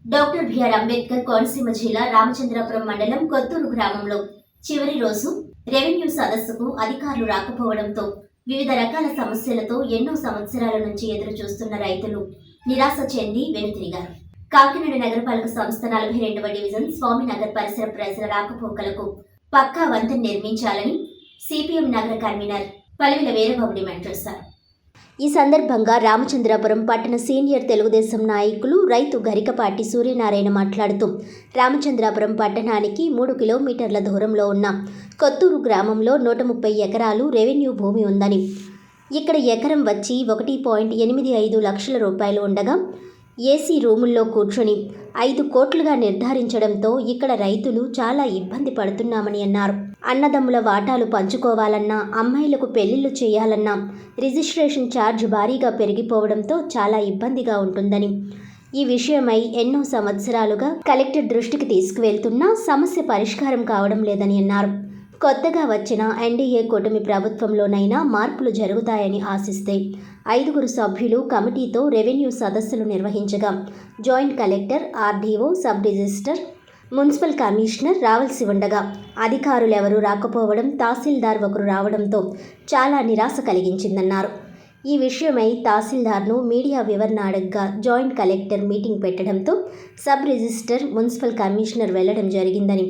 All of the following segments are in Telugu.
డాక్టర్ బిఆర్ అంబేద్కర్ కోనసీమ జిల్లా రామచంద్రాపురం మండలం కొత్తూరు గ్రామంలో చివరి రోజు రెవెన్యూ సదస్సుకు అధికారులు రాకపోవడంతో వివిధ రకాల సమస్యలతో ఎన్నో సంవత్సరాల నుంచి ఎదురు చూస్తున్న రైతులు నిరాశ చెంది వెనుతిరిగారు. కాకినాడ నగరపాలక సంస్థ 42వ డివిజన్ స్వామినగర్ పరిసర ప్రజల రాకపోకలకు పక్కా వంతెన నిర్మించాలని సిపిఎం నగర కన్వీనర్ పలివిల వీరబాబు డిమాండ్ చేశారు. ఈ సందర్భంగా రామచంద్రాపురం పట్టణ సీనియర్ తెలుగుదేశం నాయకులు రైతు గరికపాటి సూర్యనారాయణ మాట్లాడుతూ రామచంద్రాపురం పట్టణానికి 3 కిలోమీటర్ల దూరంలో ఉన్న కొత్తూరు గ్రామంలో 130 ఎకరాలు రెవెన్యూ భూమి ఉందని, ఇక్కడ ఎకరం వచ్చి 1.85 లక్షల రూపాయలు ఉండగా ఏసీ రూముల్లో కూర్చొని 5 కోట్లుగా నిర్ధారించడంతో ఇక్కడ రైతులు చాలా ఇబ్బంది పడుతున్నామని అన్నారు. అన్నదమ్ముల వాటాలు పంచుకోవాలన్నా, అమ్మాయిలకు పెళ్లిళ్లు చేయాలన్నా రిజిస్ట్రేషన్ ఛార్జ్ భారీగా పెరిగిపోవడంతో చాలా ఇబ్బందిగా ఉంటుందని, ఈ విషయమై ఎన్నో సంవత్సరాలుగా కలెక్టర్ దృష్టికి తీసుకువెళ్తున్నా సమస్య పరిష్కారం కావడం లేదని అన్నారు. కొత్తగా వచ్చిన ఎన్డీఏ కూటమి ప్రభుత్వంలోనైనా మార్పులు జరుగుతాయని ఆశిస్తే 5 సభ్యులు కమిటీతో రెవెన్యూ సదస్సులు నిర్వహించగా joint collector, RDO, sub register, municipal commissioner రావాల్సి ఉండగా అధికారులెవరూ రాకపోవడం, తహసీల్దార్ ఒకరు రావడంతో చాలా నిరాశ కలిగించిందన్నారు. ఈ విషయమై తహసీల్దార్ను మీడియా వివరణ అడగ్గా జాయింట్ కలెక్టర్ మీటింగ్ పెట్టడంతో సబ్ రిజిస్టర్, మున్సిపల్ కమిషనర్ వెళ్లడం జరిగిందని,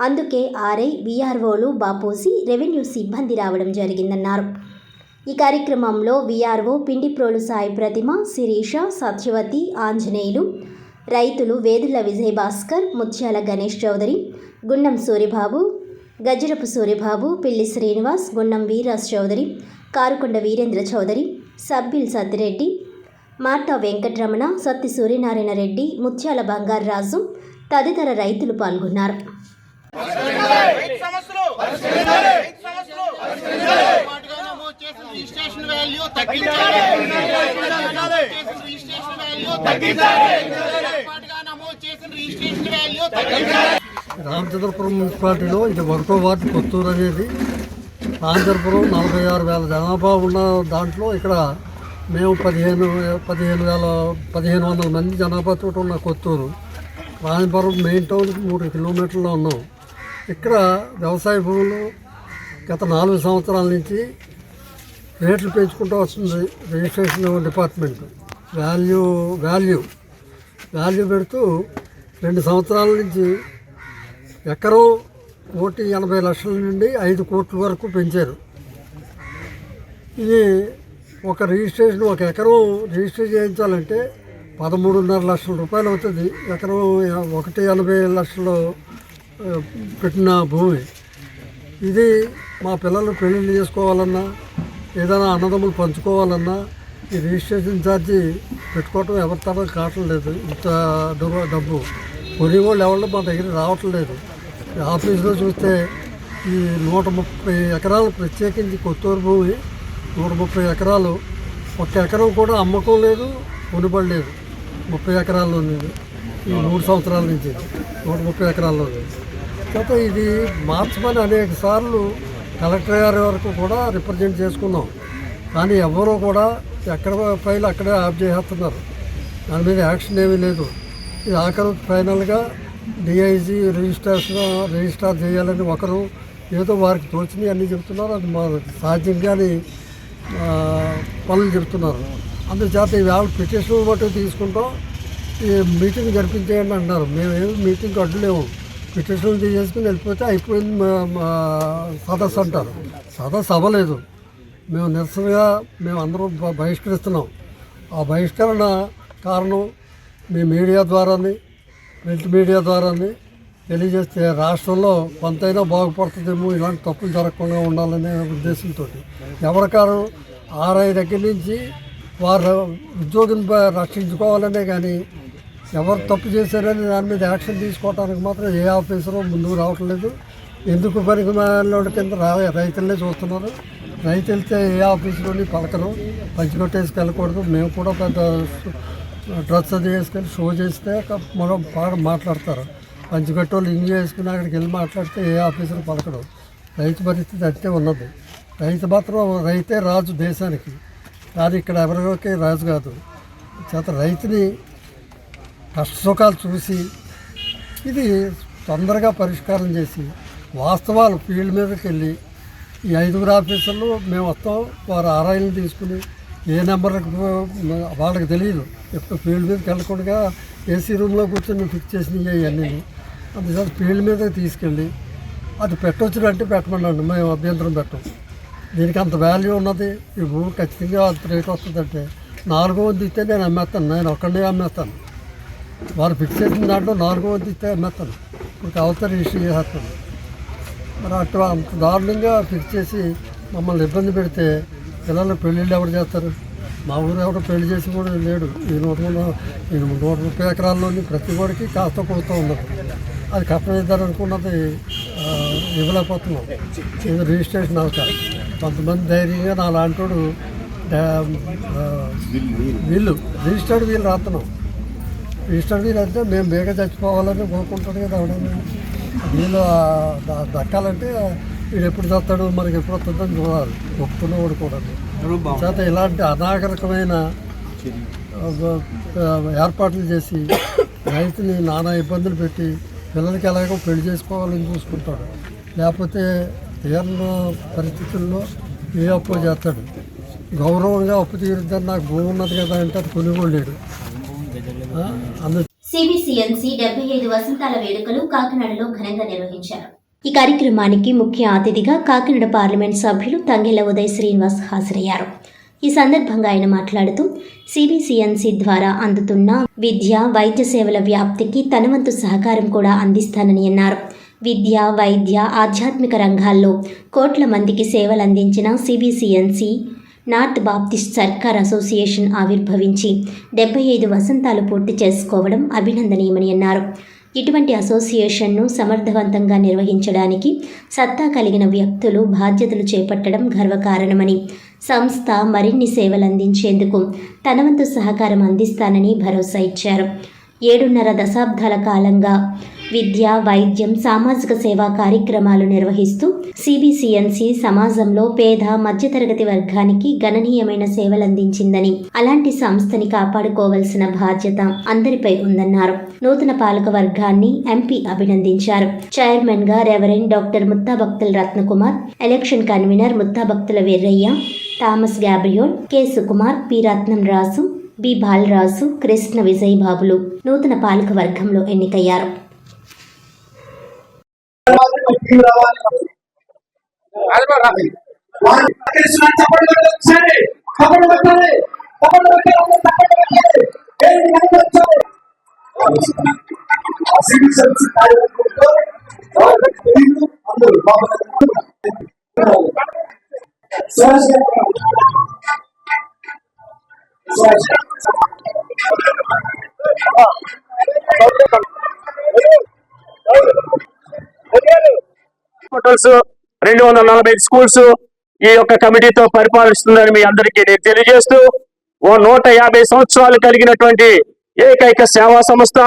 అందుకే ఆర్ఐ, వీఆర్ఓలు బాపూసి రెవెన్యూ సిబ్బంది రావడం జరిగిందన్నారు. ఈ కార్యక్రమంలో వీఆర్ఓ పిండిప్రోలు సాయి ప్రతిమ, శిరీష, సత్యవతి, ఆంజనేయులు, రైతులు వేదుల విజయభాస్కర్, ముత్యాల గణేష్ చౌదరి, గుండం సూరిబాబు, గజరపు సూరిబాబు, పిల్లి శ్రీనివాస్, గుండం వీరాజ్ చౌదరి, కారుకొండ వీరేంద్ర చౌదరి, సబ్బిల్ సత్తిరెడ్డి, మార్తా వెంకటరమణ, సత్తి సూర్యనారాయణ రెడ్డి, ముత్యాల బంగారరాజు తదితర రైతులు పాల్గొన్నారు. రామచంద్రపురం మున్సిపాలిటీలో ఇది 1వ వార్డు కొత్తూరు అనేది. రామచంద్రపురం 46,000 జనాభా ఉన్న దాంట్లో ఇక్కడ మేము 1500 మంది జనాభాతో ఉన్న కొత్తూరు. రామచంద్రపురం మెయిన్ టౌన్కి 3 కిలోమీటర్లో ఉన్నాం. ఇక్కడ వ్యవసాయ భూములు గత 4 సంవత్సరాల నుంచి రేట్లు పెంచుకుంటూ వస్తుంది రిజిస్ట్రేషన్ డిపార్ట్మెంట్. వాల్యూ పెడుతూ 2 సంవత్సరాల నుంచి ఎకరం 1.80 లక్షల నుండి 5 కోట్ల వరకు పెంచారు. ఇది ఒక ఎకరం రిజిస్టర్ చేయించాలంటే 13.5 లక్షల రూపాయలు అవుతుంది. ఎకరం 1.80 లక్షలు పెట్టిన భూమి ఇది. మా పిల్లలు పెళ్ళిళ్ళు చేసుకోవాలన్నా, ఏదైనా అన్నదమ్ములు పంచుకోవాలన్నా ఈ రిజిస్ట్రేషన్ ఛార్జీ పెట్టుకోవటం ఎవరి తరం కావట్లేదు. ఇంత డబ్బు కొనేవాళ్ళు ఎవరు మా దగ్గర రావట్లేదు. ఆఫీసులో చూస్తే ఈ 130 ఎకరాలు ప్రత్యేకించి కొత్తూరు భూమి 130 ఎకరాలు, 1 ఎకరం కూడా అమ్మకం లేదు, కొనుబడలేదు. 30 ఎకరాల్లో ఉంది ఈ 3 సంవత్సరాల నుంచి 130 ఎకరాల్లో ఉంది. కాబట్టి ఇది మార్చమని అనేక సార్లు కలెక్టర్ గారి వరకు కూడా రిప్రజెంట్ చేసుకున్నాం. కానీ ఎవరూ కూడా ఎక్కడ ఫైల్ అక్కడే ఆఫ్ చేస్తున్నారు. దాని మీద యాక్షన్ ఏమీ లేదు. ఇది ఆఖరు ఫైనల్గా డిఐజీ రిజిస్టార్ చేయాలని ఒకరు ఏదో వారికి తోచినవి అన్నీ చెప్తున్నారు. అది మా సాధ్యంగాని పనులు చెప్తున్నారు. అందుచేత ఈవేళ పిటిషన్ మట్టుకు తీసుకుంటాం, ఈ మీటింగ్ జరిపించేయండి అంటున్నారు. మేమేమి మీటింగ్ అడ్డులేము. పిటిషన్లు తీసుకుని వెళ్ళిపోతే అయిపోయింది సదస్సు అంటారు. సదస్సు అవ్వలేదు. మేము నిరసనగా అందరం బహిష్కరిస్తున్నాం. ఆ బహిష్కరణ కారణం మీ మీడియా ద్వారాని, ప్రింట్ మీడియా ద్వారాని తెలియజేస్తే రాష్ట్రంలో కొంతైనా బాగుపడుతుందేమో, ఇలాంటి తప్పులు జరగకుండా ఉండాలనే ఉద్దేశంతో ఎవరికారు ఆర్ఐ దగ్గర నుంచి వారు ఉద్యోగిని రక్షించుకోవాలనే కానీ ఎవరు తప్పు చేశారని దాని మీద యాక్షన్ తీసుకోవడానికి మాత్రం ఏ ఆఫీసరు ముందుకు రావట్లేదు. ఎందుకు పనికి మాలోడి కింద రైతులనే చూస్తున్నారు. రైతు వెళ్తే ఏ ఆఫీసులోని పలకరు, పంచికొట్టేసుకెళ్ళకూడదు. మేము కూడా పెద్ద డ్రెస్ అది వేసుకొని షో చేస్తే మనం బాగా మాట్లాడతారు. పంచికొట్టోళ్ళు ఇంజ వేసుకుని అక్కడికి వెళ్ళి మాట్లాడితే ఏ ఆఫీసరు పలకడు. రైతు పరిస్థితి అంతే ఉన్నది. రైతే రాజు దేశానికి, కానీ ఇక్కడ ఎవరికి రాజు కాదు. చేత రైతుని కష్టసుఖాలు చూసి ఇది తొందరగా పరిష్కారం చేసి వాస్తవాలు ఫీల్డ్ మీదకి వెళ్ళి ఈ 5 ఆఫీసర్లు మేము వస్తాం, వారు ఆర్ఐలను తీసుకుని ఏ నెంబర్కి వాళ్ళకి తెలియదు, ఎప్పుడు ఫీల్డ్ మీదకి వెళ్ళకుండా ఏసీ రూమ్లో కూర్చొని ఫిక్స్ చేసినవి అవన్నీ. అందుకని ఫీల్డ్ మీదకి తీసుకెళ్ళి అది పెట్టవచ్చు అంటే పెట్టమన్నాను, మేము అభ్యంతరం పెట్టం. దీనికి అంత వాల్యూ ఉన్నది, ఈ భూమి ఖచ్చితంగా అంత రేట్ వస్తుందంటే 4వ వంతు ఇస్తే నేను అమ్మేస్తాను, నేను ఒక్కడే అమ్మేస్తాను. వారు ఫిక్స్ చేసిన దాంట్లో 4వ వంతు ఇస్తే అమ్మేస్తాను, ఇప్పుడు కావాల్సిన రిజిస్టర్ చేస్తాను. మరి అట్లా అంత దారుణంగా ఫిక్స్ చేసి మమ్మల్ని ఇబ్బంది పెడితే పిల్లలు పెళ్ళిళ్ళు ఎవరు చేస్తారు? మా ఊరు ఎవరు పెళ్లి చేసి కూడా లేడు. ఈ 130 ఎకరాల్లోని ప్రతి వాడికి కాస్త కోస్తా ఉన్నది. అది కట్టనిద్దారు అనుకున్నది ఇవ్వలేకపోతున్నాం. ఇది రిజిస్ట్రేషన్ అవుతారు. కొంతమంది ధైర్యంగా నా లాంటోడు రిజిస్టర్డ్ వీలు రాస్తున్నాం. రిజిస్టర్డ్ వీలు అంటే మేము బేగా చచ్చిపోవాలని కోరుకుంటాడు కదా ఎవడైనా. వీళ్ళు దక్కాలంటే వీడు ఎప్పుడు చస్తాడు, మనకి ఎప్పుడు వస్తుందని చూడాలి, ఒప్పుకున్నవాడు కూడా. చేత ఇలాంటి అనాగరికమైన ఏర్పాట్లు చేసి రైతుని నానా ఇబ్బందులు పెట్టి పిల్లలకి ఎలాగో పెళ్లి చేసుకోవాలని చూసుకుంటాడు. లేకపోతే తీరిన పరిస్థితుల్లో ఏ అప్పు చేస్తాడు. గౌరవంగా అప్పు తీరుద్దని నాకు భూమి ఉన్నది కదా అంటే అది కొనుగోలేడు. సిబిసిఎన్సి 75 వసంతాల వేడుకలు కాకినాడలో ఘనంగా నిర్వహించారు. ఈ కార్యక్రమానికి ముఖ్య అతిథిగా కాకినాడ పార్లమెంట్ సభ్యులు తంగెళ్ల ఉదయ్ శ్రీనివాస్ హాజరయ్యారు. ఈ సందర్భంగా ఆయన మాట్లాడుతూ సిబిసిఎన్సి ద్వారా అందుతున్న విద్య, వైద్య సేవల వ్యాప్తికి తన వంతు సహకారం కూడా అందిస్తానని అన్నారు. విద్య, వైద్య, ఆధ్యాత్మిక రంగాల్లో కోట్ల మందికి సేవలు అందించిన సిబిసిఎన్సి నార్త్ బాప్టిస్ట్ సర్కార్ అసోసియేషన్ ఆవిర్భవించి 75 వసంతాలు పూర్తి చేసుకోవడం అభినందనీయమని అన్నారు. ఇటువంటి అసోసియేషన్ను సమర్థవంతంగా నిర్వహించడానికి సత్తా కలిగిన వ్యక్తులు బాధ్యతలు చేపట్టడం గర్వకారణమని, సంస్థ మరిన్ని సేవలు అందించేందుకు తన వంతు సహకారం అందిస్తానని భరోసా ఇచ్చారు. 7.5 దశాబ్దాల కాలంగా విద్య, వైద్యం, సామాజిక సేవా కార్యక్రమాలు నిర్వహిస్తూ సిబిసిఎన్సి సమాజంలో పేద, మధ్యతరగతి వర్గానికి గణనీయమైన సేవలందించిందని, అలాంటి సంస్థని కాపాడుకోవాల్సిన బాధ్యత అందరిపై ఉందన్నారు. నూతన పాలక వర్గాన్ని ఎంపీ అభినందించారు. చైర్మన్ గా reverend doctor Muttabhaktula Ratnakumar, election convener Muttabhaktula Veerraiah, Thomas Gabriel, K Sukumar, P Ratnam Raju, B Balaraju, Krishna Vijay Babulu నూతన పాలక వర్గంలో ఎన్నికయ్యారు. హాస్పిటల్స్, 245 స్కూల్స్ ఈ యొక్క కమిటీతో పరిపాలిస్తుందని మీ అందరికీ నేను తెలియజేస్తూ, 150 సంవత్సరాలు కలిగినటువంటి ఏకైక సేవా సంస్థ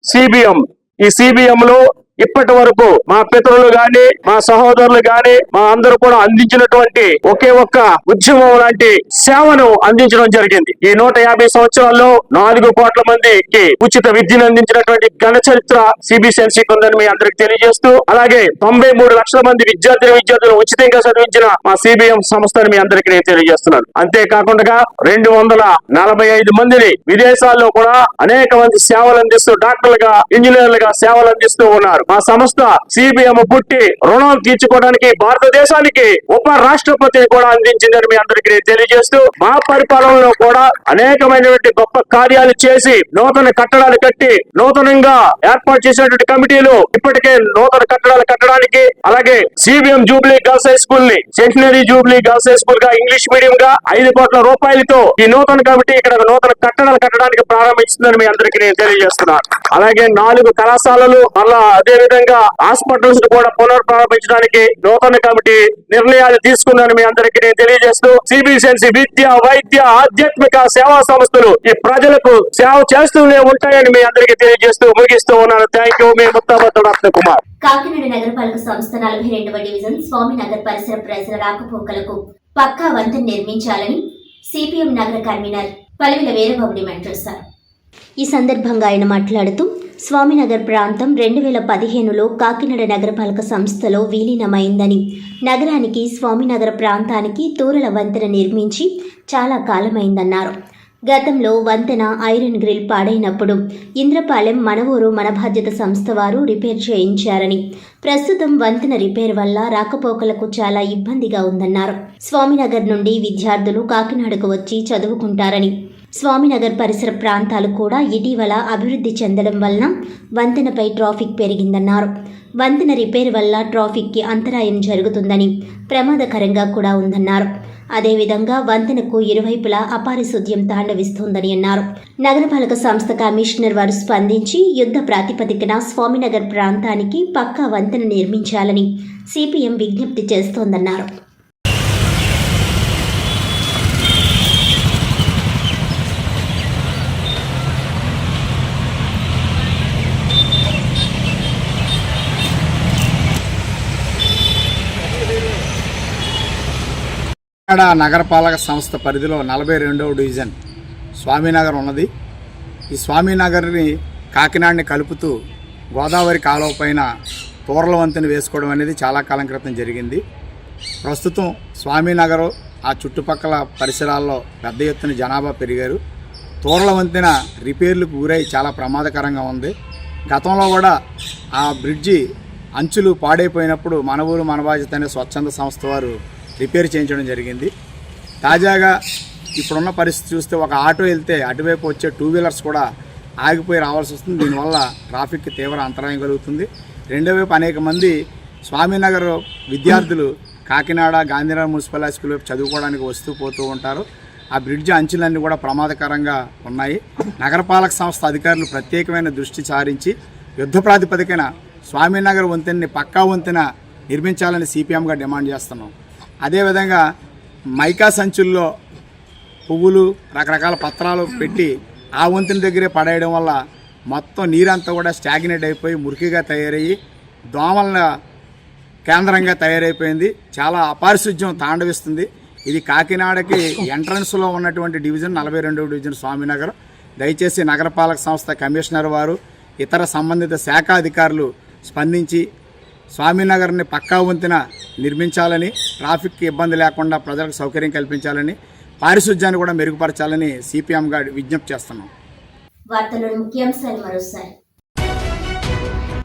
సిబిఎం. ఈ సిబిఎం లో ఇప్పటి వరకు మా పితరులు గాని, మా సహోదరులు గాని, మా అందరూ కూడా అందించినటువంటి ఒకే ఒక్క ఉద్యమం లాంటి సేవను అందించడం జరిగింది. ఈ 150 సంవత్సరాల్లో 4 కోట్ల మందికి ఉచిత విద్యను అందించినటువంటి ఘన చరిత్ర సిబిసిఎన్సికి ఉందని మీ అందరికి తెలియజేస్తూ, అలాగే 93 లక్షల మంది విద్యార్థులు ఉచితంగా చదివించిన మా సిబిఎం సంస్థను మీ అందరికి నేను తెలియజేస్తున్నాను. అంతేకాకుండా 245 మందిని విదేశాల్లో కూడా అనేక మంది సేవలు అందిస్తూ, డాక్టర్లుగా, ఇంజనీర్లుగా సేవలు అందిస్తూ ఉన్నారు. మా సంస్థ సిబిఎం పుట్టి రుణాలు తీర్చుకోవడానికి భారతదేశానికి ఉప రాష్ట్రపతిని కూడా అందించిందని మీ అందరికీ నేను తెలియజేస్తూ, మా పరిపాలనలో కూడా అనేకమైనటువంటి గొప్ప కార్యాలు చేసి నూతన కట్టడాలు కట్టి, నూతనంగా ఏర్పాటు చేసినటువంటి కమిటీలు ఇప్పటికే నూతన కట్టడాలు కట్టడానికి, అలాగే CBM jubilee girls high school ని centenary jubilee girls high school గా ఇంగ్లీష్ మీడియం గా 5 కోట్ల రూపాయలతో ఈ నూతన కమిటీ ఇక్కడ నూతన కట్టడాలు కట్టడానికి ప్రారంభించిందని మీ అందరికీ నేను తెలియజేస్తున్నాను. అలాగే 4 కళాశాలలు, మళ్ళా అదే విధంగా హాస్పిటల్స్ కూడా పునఃప్రారంభించడానికి నూతన కమిటీ నిర్ణయాలు తీసుకుందని మీ అందరికీ నేను తెలియజేస్తూ, సిబిసిఎన్సి విద్య, వైద్య, ఆధ్యాత్మిక సేవా సంస్థలు ఈ ప్రజలకు సేవ చేస్తూనే ఉంటాయని మీ అందరికీ తెలియజేస్తూ ముగిస్తూ ఉన్నాను. Thank you. మీ ముత్తాభక్తుల రత్నకుమార్. కాకినాడ నగరపాలక సంస్థ 42వ డివిజన్ స్వామి నగర్ పరిసర ప్రజల రాకపోకలకు పక్కా వంతెన నిర్మించాలని సిపిఎం నగర కన్వీనర్ పలివిల వీరబాబు డిమాండ్ చేశారు. ఈ సందర్భంగా ఆయన మాట్లాడుతూ స్వామినగర్ ప్రాంతం 2015లో కాకినాడ నగరపాలక సంస్థలో విలీనమైందని, నగరానికి స్వామినగర ప్రాంతానికి తూరల వంతెన నిర్మించి చాలా కాలమైందన్నారు. గతంలో వంతెన ఐరన్ గ్రిల్ పాడైనప్పుడు ఇంద్రపాలెం మన ఊరు మన బాధ్యత సంస్థ వారు రిపేర్ చేయించారని, ప్రస్తుతం వంతెన రిపేర్ వల్ల రాకపోకలకు చాలా ఇబ్బందిగా ఉందన్నారు. స్వామినగర్ నుండి విద్యార్థులు కాకినాడకు వచ్చి చదువుకుంటారని, స్వామినగర్ పరిసర ప్రాంతాలు కూడా ఇటీవల అభివృద్ధి చెందడం వలన వంతెనపై ట్రాఫిక్ పెరిగిందన్నారు. వంతెన రిపేర్ వల్ల ట్రాఫిక్కి అంతరాయం జరుగుతుందని, ప్రమాదకరంగా కూడా ఉందన్నారు. అదేవిధంగా వంతెనకు ఇరువైపులా అపారిశుద్ధ్యం తాండవిస్తోందని అన్నారు. నగరపాలక సంస్థ కమిషనర్ వారు స్పందించి యుద్ధ ప్రాతిపదికన స్వామినగర్ ప్రాంతానికి పక్కా వంతెన నిర్మించాలని సిపిఎం విజ్ఞప్తి చేస్తోందన్నారు. కాకినాడ నగరపాలక సంస్థ పరిధిలో 42వ డివిజన్ స్వామినగర్ ఉన్నది. ఈ స్వామినగర్ని కాకినాడని కలుపుతూ గోదావరి కాలువ పైన తూర్ల వంతెన వేసుకోవడం అనేది చాలా కాలం క్రితం జరిగింది. ప్రస్తుతం స్వామినగర్ ఆ చుట్టుపక్కల పరిసరాల్లో పెద్ద ఎత్తున జనాభా పెరిగారు. తూర్ల వంతెన రిపేర్లకు గురై చాలా ప్రమాదకరంగా ఉంది. గతంలో కూడా ఆ బ్రిడ్జి అంచులు పాడైపోయినప్పుడు మన ఊరు మన బాధ్యత అనే స్వచ్ఛంద సంస్థ వారు రిపేర్ చేయించడం జరిగింది. తాజాగా ఇప్పుడున్న పరిస్థితి చూస్తే ఒక ఆటో వెళ్తే అటువైపు వచ్చే 2 వీలర్స్ కూడా ఆగిపోయి రావాల్సి వస్తుంది. దీనివల్ల ట్రాఫిక్కి తీవ్ర అంతరాయం కలుగుతుంది. రెండో వైపు అనేక మంది స్వామినగర్ విద్యార్థులు Kakinada Gandhinagar municipal high school వైపు చదువుకోవడానికి వస్తూ పోతూ ఉంటారు. ఆ బ్రిడ్జి అంచులన్నీ కూడా ప్రమాదకరంగా ఉన్నాయి. నగరపాలక సంస్థ అధికారులు ప్రత్యేకమైన దృష్టి సారించి యుద్ధ ప్రాతిపదికన స్వామినగర్ వంతెనని పక్కా వంతెన నిర్మించాలని సిపిఎంగా డిమాండ్ చేస్తున్నాం. అదేవిధంగా మైకా సంచుల్లో పువ్వులు రకరకాల పత్రాలు పెట్టి ఆ వంతెన దగ్గరే పడేయడం వల్ల మొత్తం నీరంతా కూడా స్టాగ్నేట్ అయిపోయి మురికిగా తయారయ్యి దోమల కేంద్రంగా తయారైపోయింది. చాలా అపారిశుధ్యం తాండవిస్తుంది. ఇది కాకినాడకి ఎంట్రన్స్లో ఉన్నటువంటి డివిజన్ 42వ డివిజన్ స్వామినగర్. దయచేసి నగరపాలక సంస్థ కమిషనర్ వారు ఇతర సంబంధిత శాఖ అధికారులు స్పందించి స్వామినగర్ని పక్కా వంతెన నిర్మించాలని, ట్రాఫిక్కి ఇబ్బంది లేకుండా ప్రజలకు సౌకర్యం కల్పించాలని, పారిశుధ్యాన్ని కూడా మెరుగుపరచాలని సిపిఎంగా విజ్ఞప్తి చేస్తున్నాం. వార్తలోని ముఖ్యాంశాలు మరోసారి.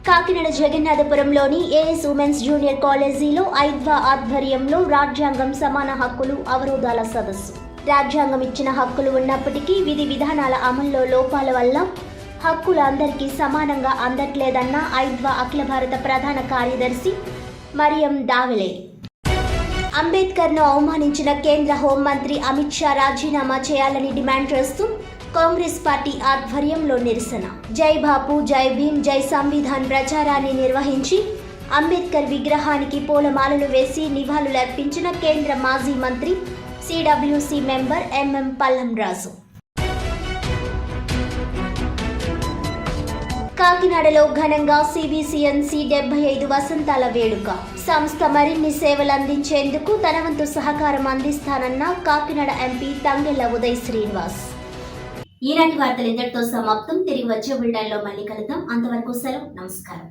కాకినాడ జగన్నాథపురంలోని ఏఎస్ ఉమెన్స్ జూనియర్ కాలేజీలో ఐద్వా ఆధ్వర్యంలో రాజ్యాంగం సమాన హక్కులు అవరోధాల సదస్సు. రాజ్యాంగం ఇచ్చిన హక్కులు ఉన్నప్పటికీ విధి విధానాల అమల్లో లోపాల వల్ల హక్కులు అందరికీ సమానంగా అందట్లేదన్న ఐద్వా అఖిల భారత ప్రధాన కార్యదర్శి మరియం దావెలే. అంబేద్కర్ను అవమానించిన కేంద్ర హోంమంత్రి అమిత్ షా రాజీనామా చేయాలని డిమాండ్ చేస్తూ కాంగ్రెస్ పార్టీ ఆధ్వర్యంలో నిరసన. జై బాపు, జై భీమ్, జై సంవిధాన్ ప్రచారాన్ని నిర్వహించి అంబేద్కర్ విగ్రహానికి పూలమాలలు వేసి నివాళులర్పించిన కేంద్ర మాజీ మంత్రి సిడబ్ల్యూసి మెంబర్ ఎంఎం పల్లంరాజు. కాకినాడలో ఘనంగా సిబిసిఎన్సి 75 వసంతాల వేడుక. సంస్థ మరిన్ని సేవలు అందించేందుకు తన వంతు సహకారం అందిస్తానన్న కాకినాడ ఎంపీ తంగెళ్ల ఉదయ్ శ్రీనివాస్. ఈనాటి వార్తలు ఇంతటితో సమాప్తం. తిరిగి వచ్చే బులెటిన్లో మళ్ళీ కలుద్దాం. అంతవరకు సెలవు. నమస్కారం.